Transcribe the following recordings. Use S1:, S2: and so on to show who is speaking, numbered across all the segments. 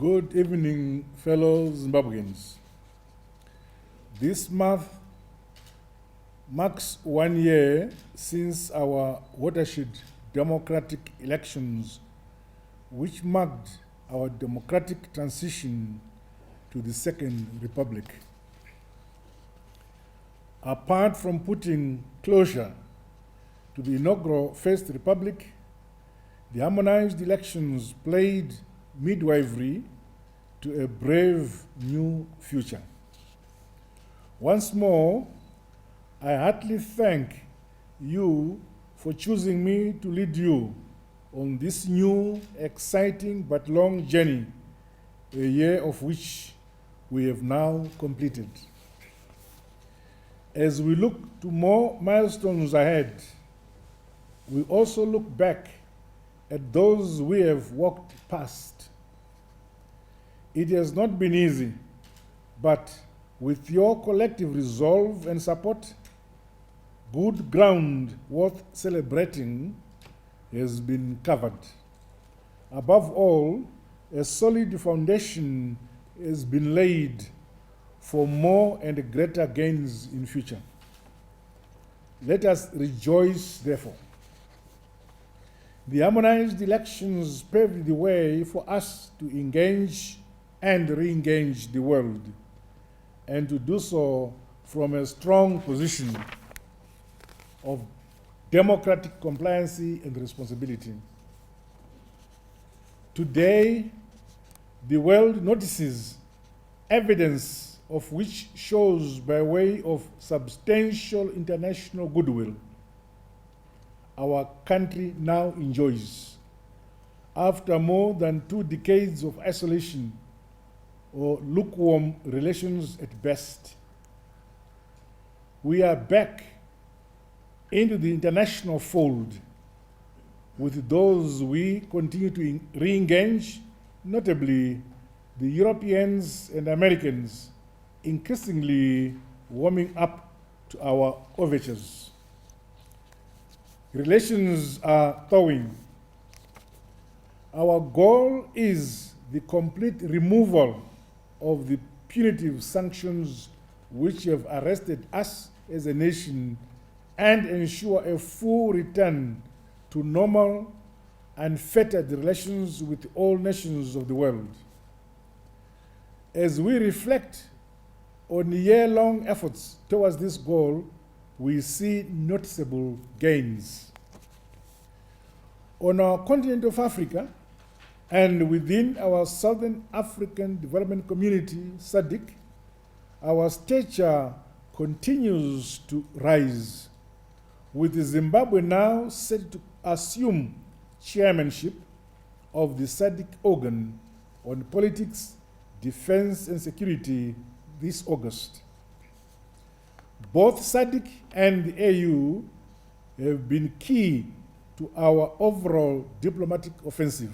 S1: Good evening, fellow Zimbabweans. This month marks 1 year since our watershed democratic elections, which marked our democratic transition to the Second Republic. Apart from putting closure to the inaugural First Republic, the harmonized elections played midwifery to a brave new future. Once more, I heartily thank you for choosing me to lead you on this new, exciting but long journey, a year of which we have now completed. As we look to more milestones ahead, we also look back at those we have walked past. It has not been easy, but with your collective resolve and support, good ground worth celebrating has been covered. Above all, a solid foundation has been laid for more and greater gains in future. Let us rejoice, therefore. The harmonized elections paved the way for us to engage and re-engage the world, and to do so from a strong position of democratic compliancy and responsibility. Today, the world notices evidence of which shows by way of substantial international goodwill our country now enjoys after more than 2 decades of isolation or lukewarm relations at best. We are back into the international fold with those we continue to re-engage, notably the Europeans and Americans, increasingly warming up to our overtures. Relations are thawing. Our goal is the complete removal of the punitive sanctions which have arrested us as a nation and ensure a full return to normal, unfettered relations with all nations of the world. As we reflect on year-long efforts towards this goal, we see noticeable gains. On our continent of Africa, and within our Southern African Development Community, SADC, our stature continues to rise, with Zimbabwe now set to assume chairmanship of the SADC organ on politics, defense, and security this August. Both SADC and the AU have been key to our overall diplomatic offensive.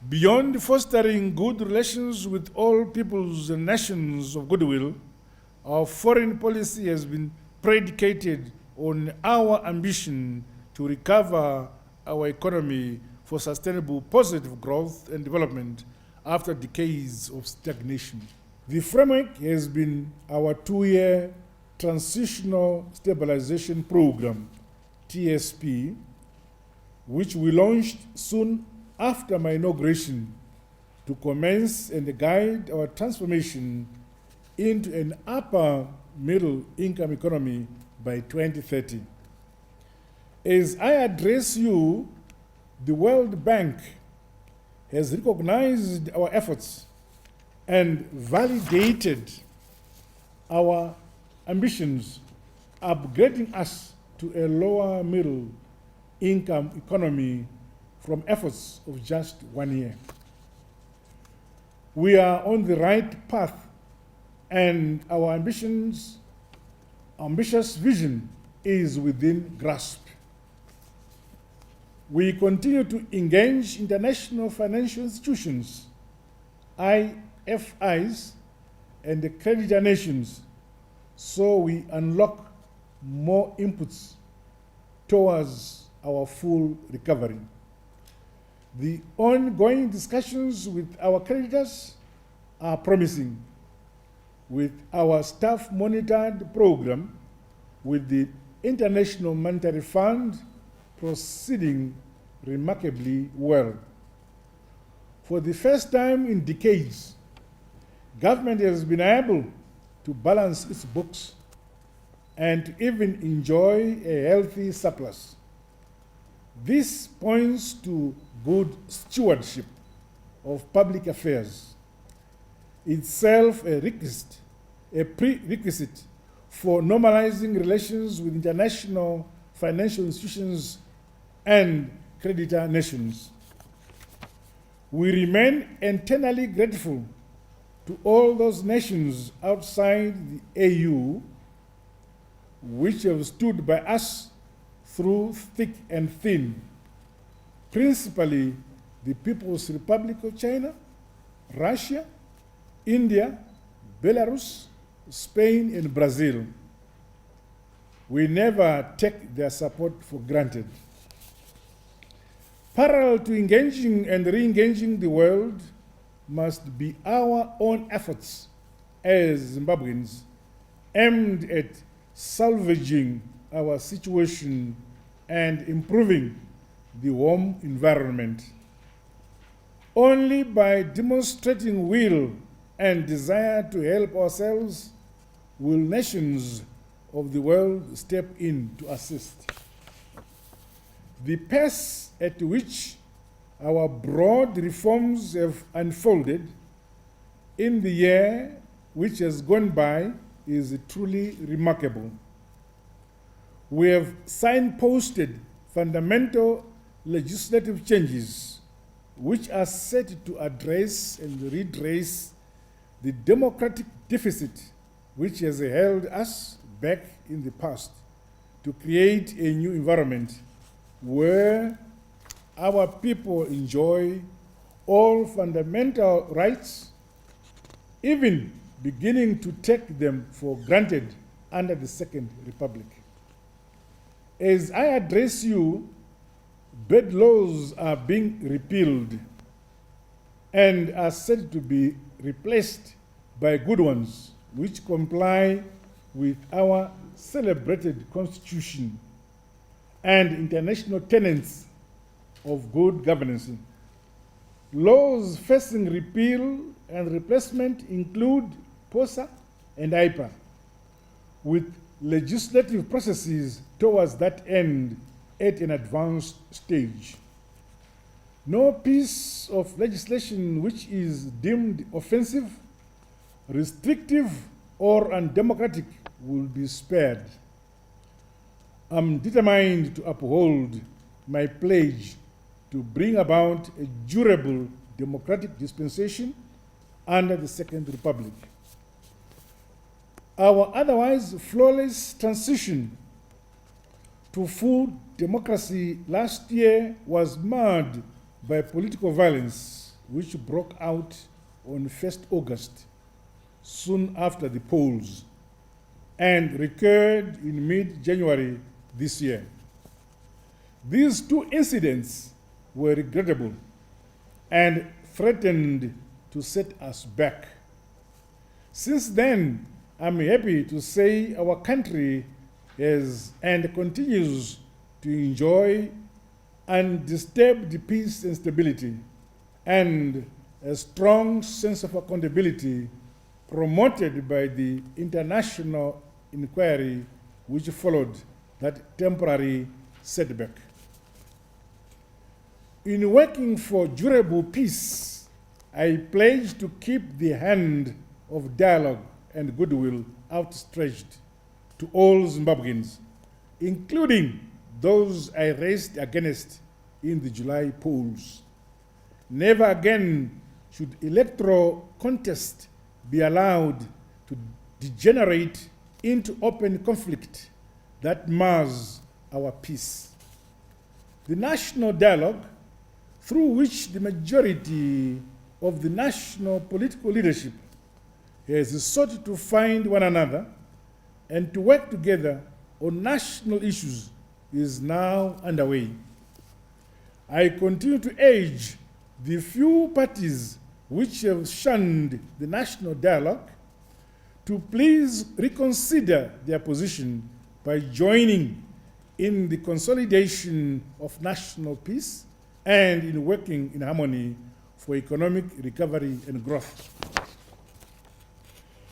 S1: Beyond fostering good relations with all peoples and nations of goodwill, our foreign policy has been predicated on our ambition to recover our economy for sustainable positive growth and development after decades of stagnation. The framework has been our 2-year Transitional Stabilization Program, TSP, which we launched soon after my inauguration to commence and guide our transformation into an upper middle income economy by 2030. As I address you, the World Bank has recognized our efforts and validated our ambitions, upgrading us to a lower middle income economy from efforts of just 1 year. We are on the right path, and our ambitious vision is within grasp. We continue to engage international financial institutions, IFIs, and the creditor nations, so we unlock more inputs towards our full recovery. The ongoing discussions with our creditors are promising, with our staff-monitored program with the International Monetary Fund proceeding remarkably well. For the first time in decades, government has been able to balance its books and to even enjoy a healthy surplus. This points to good stewardship of public affairs, itself a prerequisite for normalizing relations with international financial institutions and creditor nations. We remain eternally grateful to all those nations outside the AU which have stood by us through thick and thin, principally the People's Republic of China, Russia, India, Belarus, Spain, and Brazil. We never take their support for granted. Parallel to engaging and re-engaging the world must be our own efforts as Zimbabweans aimed at salvaging our situation and improving the home environment. Only by demonstrating will and desire to help ourselves will nations of the world step in to assist. The pace at which our broad reforms have unfolded in the year which has gone by is truly remarkable. We have signposted fundamental legislative changes which are set to address and redress the democratic deficit which has held us back in the past, to create a new environment where our people enjoy all fundamental rights, even beginning to take them for granted under the Second Republic. As I address you, bad laws are being repealed and are said to be replaced by good ones which comply with our celebrated constitution and international tenets of good governance. Laws facing repeal and replacement include POSA and IPA, with legislative processes towards that end at an advanced stage. No piece of legislation which is deemed offensive, restrictive, or undemocratic will be spared. I'm determined to uphold my pledge to bring about a durable democratic dispensation under the Second Republic. Our otherwise flawless transition to full democracy last year was marred by political violence, which broke out on 1st August, soon after the polls, and recurred in mid-January this year. These two incidents were regrettable and threatened to set us back. Since then, I'm happy to say our country has and continues to enjoy undisturbed peace and stability, and a strong sense of accountability promoted by the international inquiry which followed that temporary setback. In working for durable peace, I pledge to keep the hand of dialogue and goodwill outstretched to all Zimbabweans, including those I raised against in the July polls. Never again should electoral contest be allowed to degenerate into open conflict that mars our peace. The national dialogue, through which the majority of the national political leadership has sought to find one another and to work together on national issues, is now underway. I continue to urge the few parties which have shunned the national dialogue to please reconsider their position by joining in the consolidation of national peace and in working in harmony for economic recovery and growth.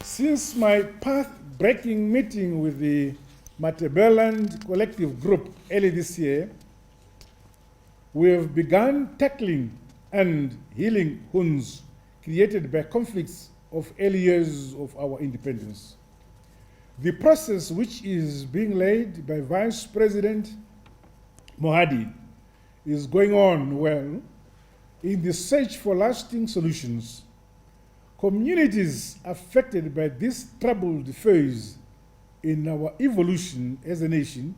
S1: Since my path-breaking meeting with the Matabeleland Collective Group early this year, we have begun tackling and healing wounds created by conflicts of early years of our independence. The process, which is being led by Vice President Mohadi, is going on well in the search for lasting solutions. Communities affected by this troubled phase in our evolution as a nation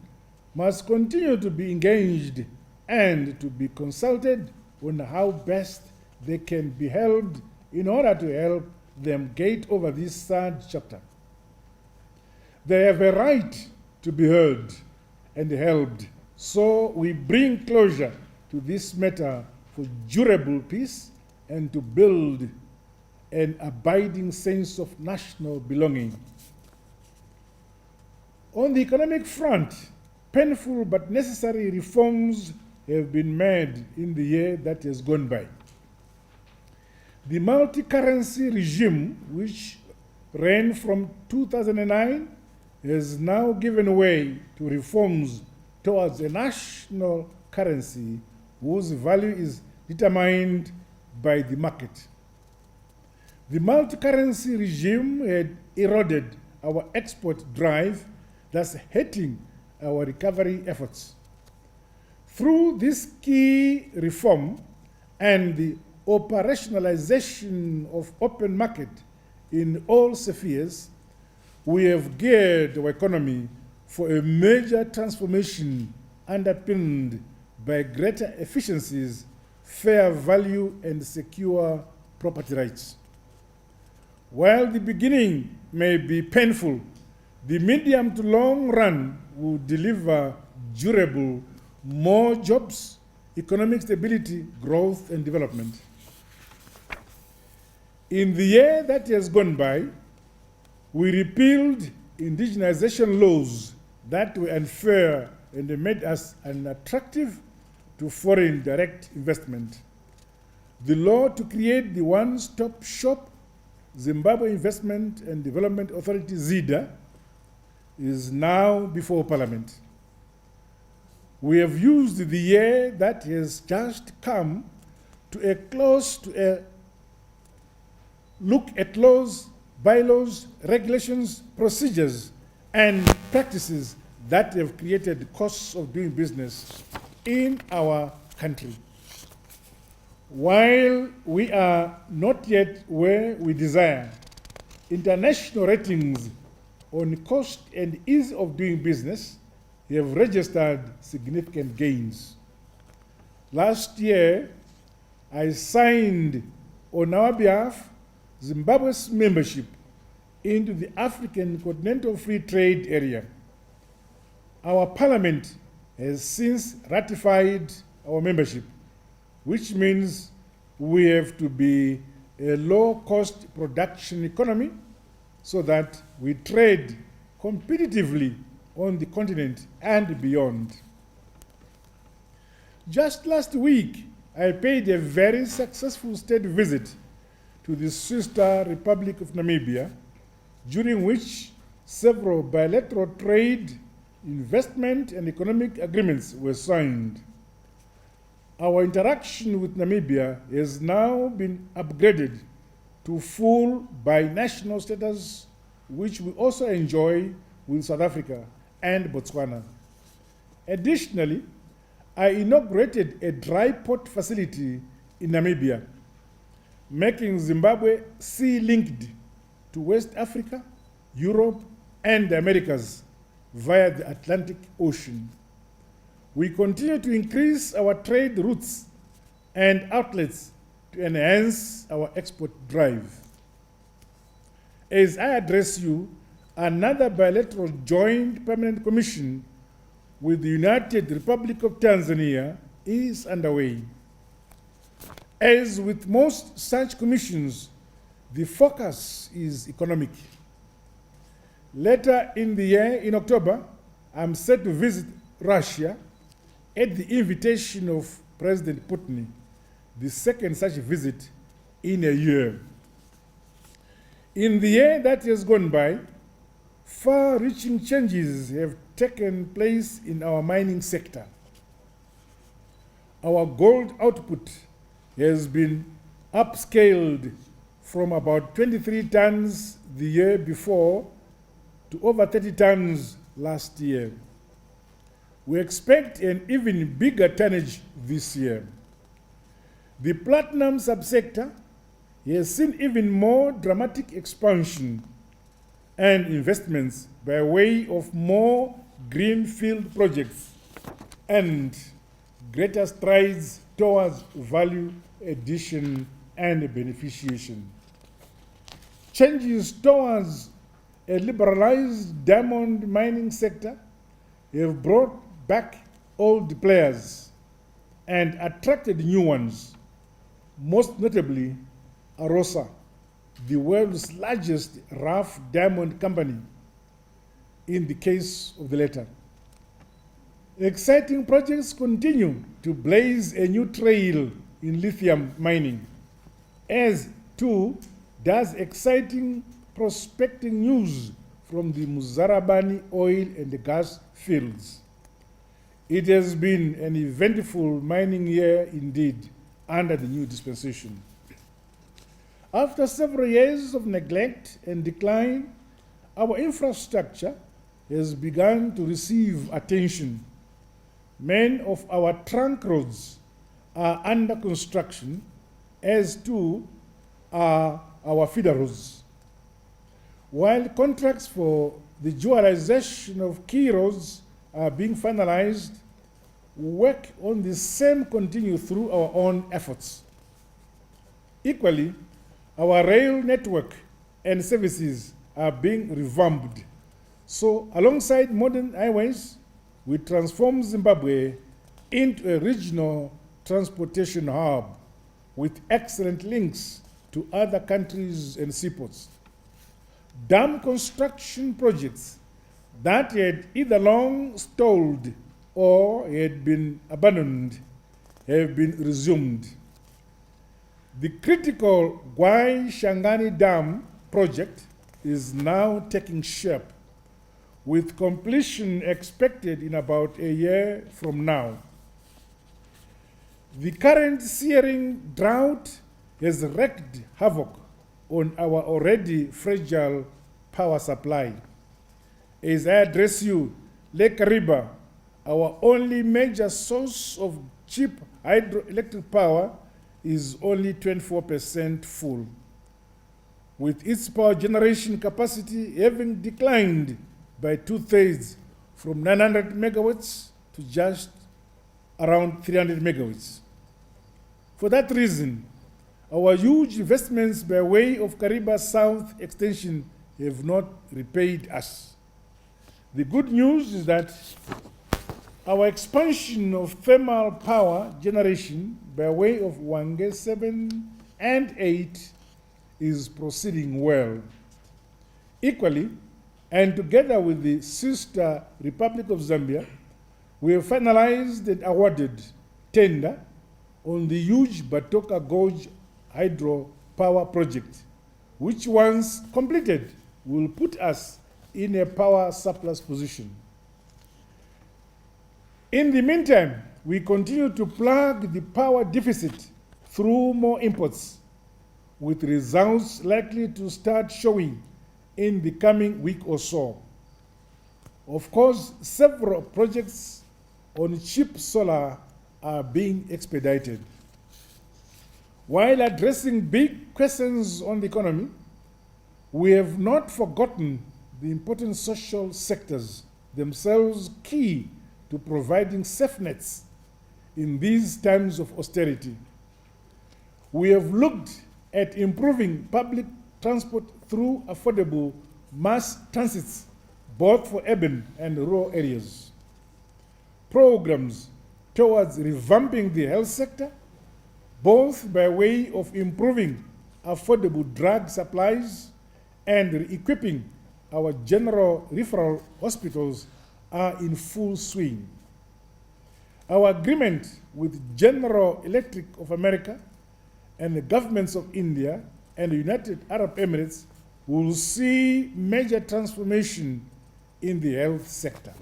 S1: must continue to be engaged and to be consulted on how best they can be helped in order to help them get over this sad chapter. They have a right to be heard and helped, so we bring closure to this matter for durable peace and to build an abiding sense of national belonging. On the economic front, painful but necessary reforms have been made in the year that has gone by. The multi-currency regime, which ran from 2009, has now given way to reforms towards a national currency whose value is determined by the market. The multi-currency regime had eroded our export drive, thus hurting our recovery efforts. Through this key reform and the operationalization of open market in all spheres, we have geared our economy for a major transformation underpinned by greater efficiencies, fair value, and secure property rights. While the beginning may be painful, the medium to long run will deliver durable, more jobs, economic stability, growth, and development. In the year that has gone by, we repealed indigenization laws that were unfair and made us unattractive to foreign direct investment. The law to create the one-stop shop Zimbabwe Investment and Development Authority, ZIDA, is now before Parliament. We have used the year that has just come to a close to a look at laws, bylaws, regulations, procedures, and practices that have created costs of doing business in our country. While we are not yet where we desire, international ratings on cost and ease of doing business have registered significant gains. Last year, I signed on our behalf Zimbabwe's membership into the African Continental Free Trade Area. Our parliament has since ratified our membership, which means we have to be a low-cost production economy so that we trade competitively on the continent and beyond. Just last week, I paid a very successful state visit to the sister Republic of Namibia, during which several bilateral trade, investment, and economic agreements were signed. Our interaction with Namibia has now been upgraded to full binational status, which we also enjoy with South Africa and Botswana. Additionally, I inaugurated a dry port facility in Namibia, making Zimbabwe sea-linked to West Africa, Europe, and the Americas via the Atlantic Ocean. We continue to increase our trade routes and outlets to enhance our export drive. As I address you, another bilateral joint permanent commission with the United Republic of Tanzania is underway. As with most such commissions, the focus is economic. Later in the year, in October, I'm set to visit Russia at the invitation of President Putin, the second such visit in a year. In the year that has gone by, far-reaching changes have taken place in our mining sector. Our gold output has been upscaled from about 23 tons the year before to over 30 tons last year. We expect an even bigger tonnage this year. The platinum subsector has seen even more dramatic expansion and investments by way of more greenfield projects and greater strides towards value addition and beneficiation. Changes towards a liberalized diamond mining sector have brought back old players and attracted new ones, most notably Arosa, the world's largest rough diamond company, in the case of the latter. Exciting projects continue to blaze a new trail in lithium mining, as too does exciting prospecting news from the Muzarabani oil and gas fields. It has been an eventful mining year indeed under the new dispensation. After several years of neglect and decline, our infrastructure has begun to receive attention. Many of our trunk roads are under construction, as too are our feeder roads. While contracts for the dualization of key roads are being finalized, work on the same continue through our own efforts. Equally, our rail network and services are being revamped. So, alongside modern highways, we transform Zimbabwe into a regional transportation hub with excellent links to other countries and seaports. Dam construction projects that had either long stalled or had been abandoned have been resumed. The critical Gwai Shangani Dam project is now taking shape, with completion expected in about a year from now. The current searing drought has wreaked havoc on our already fragile power supply. As I address you, Lake Kariba, our only major source of cheap hydroelectric power, is only 24% full, with its power generation capacity having declined by 2/3 from 900 megawatts to just around 300 megawatts. For that reason, our huge investments by way of Kariba South extension have not repaid us. The good news is that our expansion of thermal power generation by way of Wange 7 and 8 is proceeding well. Equally, and together with the sister Republic of Zambia, we have finalized and awarded tender on the huge Batoka Gorge hydro power project, which once completed will put us in a power surplus position. In the meantime, we continue to plug the power deficit through more imports, with results likely to start showing in the coming week or so. Of course, several projects on cheap solar are being expedited. While addressing big questions on the economy, we have not forgotten the important social sectors, themselves key to providing safe nets in these times of austerity. We have looked at improving public transport through affordable mass transits, both for urban and rural areas. Programs towards revamping the health sector, both by way of improving affordable drug supplies and re-equipping our general referral hospitals, are in full swing. Our agreement with General Electric of America and the governments of India and the United Arab Emirates will see major transformation in the health sector.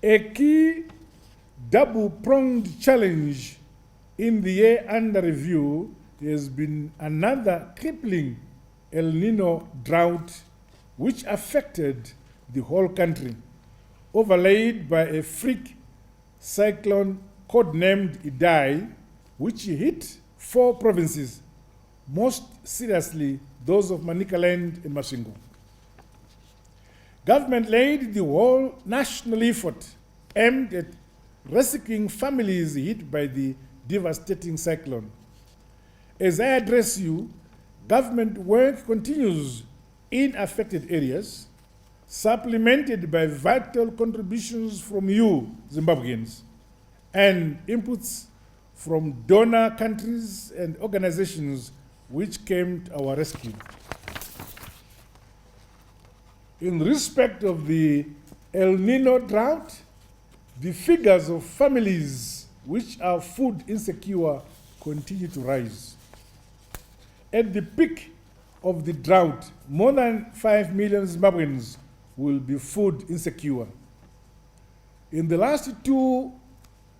S1: A key double-pronged challenge in the year under review has been another crippling El Nino drought which affected the whole country, overlaid by a freak cyclone codenamed Idai, which hit 4 provinces, most seriously those of Manicaland and Masvingo. Government laid the whole national effort aimed at rescuing families hit by the devastating cyclone. As I address you, government work continues in affected areas, supplemented by vital contributions from you, Zimbabweans, and inputs from donor countries and organizations which came to our rescue. In respect of the El Nino drought, the figures of families which are food insecure continue to rise. At the peak of the drought, more than 5 million Zimbabweans will be food insecure. In the last 2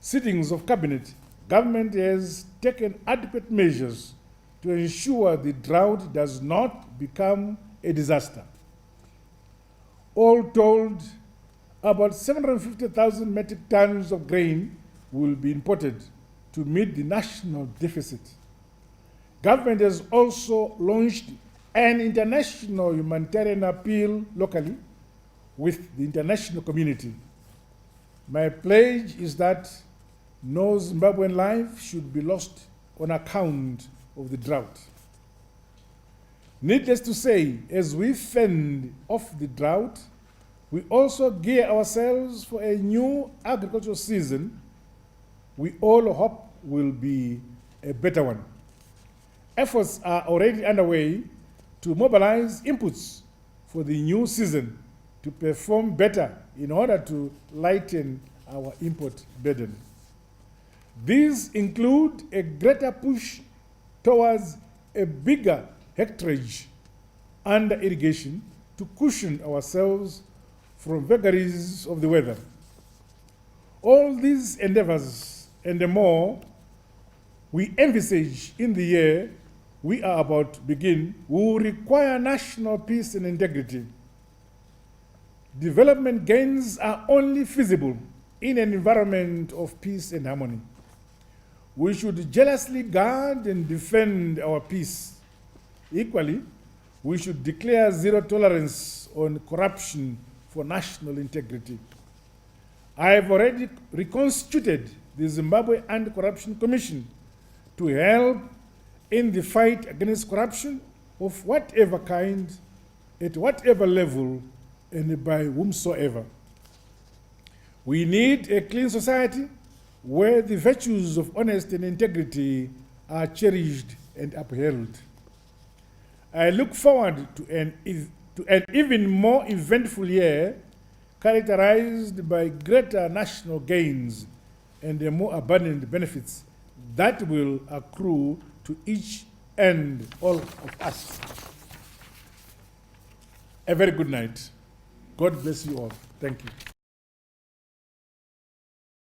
S1: sittings of cabinet, government has taken adequate measures to ensure the drought does not become a disaster. All told, about 750,000 metric tons of grain will be imported to meet the national deficit. Government has also launched an international humanitarian appeal locally with the international community. My pledge is that no Zimbabwean life should be lost on account of the drought. Needless to say, as we fend off the drought, we also gear ourselves for a new agricultural season we all hope will be a better one. Efforts are already underway to mobilize inputs for the new season to perform better in order to lighten our import burden. These include a greater push towards a bigger hectarage under irrigation to cushion ourselves from vagaries of the weather. All these endeavors and more we envisage in the year we are about to begin will require national peace and integrity. Development gains are only feasible in an environment of peace and harmony. We should jealously guard and defend our peace. Equally, we should declare zero tolerance on corruption for national integrity. I have already reconstituted the Zimbabwe Anti-Corruption Commission to help in the fight against corruption of whatever kind, at whatever level, and by whomsoever. We need a clean society where the virtues of honesty and integrity are cherished and upheld. I look forward to an even more eventful year characterized by greater national gains and the more abundant benefits that will accrue to each and all of us. A very good night. God bless you all. Thank you.